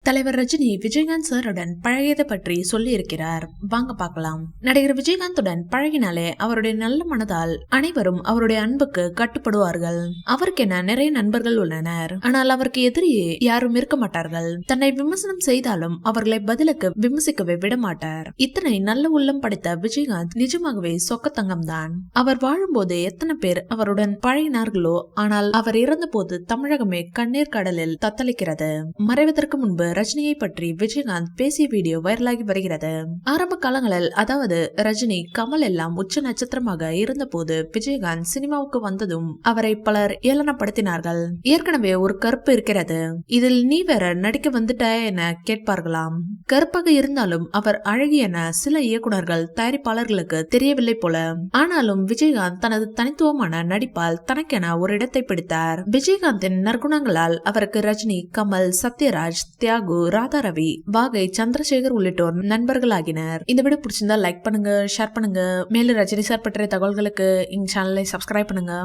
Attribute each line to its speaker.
Speaker 1: தலைவர் ரஜினி விஜயகாந்த் சாருடன் பழகியதை பற்றி சொல்லி இருக்கிறார். வாங்க பார்க்கலாம். நடிகர் விஜயகாந்துடன் பழகினாலே அவருடைய நல்ல மனதால் அனைவரும் அவருடைய அன்புக்கு கட்டுப்படுவார்கள். அவருக்கென நிறைய நண்பர்கள் உள்ளனர். ஆனால் அவருக்கு எதிரி யாரும் இருக்க மாட்டார்கள். தன்னை விமர்சனம் செய்தாலும் அவர்களை பதிலுக்கு விமர்சிக்கவே விட மாட்டார். இத்தனை நல்ல உள்ளம் படைத்த விஜயகாந்த் நிஜமாகவே சொக்கத்தங்கம் தான். அவர் வாழும்போது எத்தனை பேர் அவருடன் பழகினார்களோ, ஆனால் அவர் இறந்த போது தமிழகமே கண்ணீர் கடலில் தத்தளிக்கிறது. மறைவதற்கு முன்பு ரஜினியை பற்றி விஜயகாந்த் பேசிய வீடியோ வைரலாகி வருகிறது. ஆரம்ப காலங்களில், அதாவது ரஜினி கமல் எல்லாம் உச்ச நட்சத்திரமாக இருந்த போது விஜயகாந்த் சினிமாவுக்கு வந்ததும் அவரை பலர் ஏளனப்படுத்தினார்கள். ஏற்கனவே ஒரு கருப்பு இருக்கிறது, இதில் நீ வேற நடிக்க வந்துட்ட என கேட்பார்களாம். கருப்பாக இருந்தாலும் அவர் அழகி என சில இயக்குனர்கள் தயாரிப்பாளர்களுக்கு தெரியவில்லை போல. ஆனாலும் விஜயகாந்த் தனது தனித்துவமான நடிப்பால் தனக்கென ஒரு இடத்தை பிடித்தார். விஜயகாந்தின் நற்குணங்களால் அவருக்கு ரஜினி, கமல், சத்யராஜ், தியாகு, ராதா ரவி, வாகை, சந்திரசேகர் உள்ளிட்டோர் நண்பர்களாகினர். இந்த வீடியோ பிடிச்சிருந்தா லைக் பண்ணுங்க, ஷேர் பண்ணுங்க. மேலும் ரஜினி சார் பற்றிய தகவல்களுக்கு இந்த சேனலை சப்ஸ்கிரைப் பண்ணுங்க.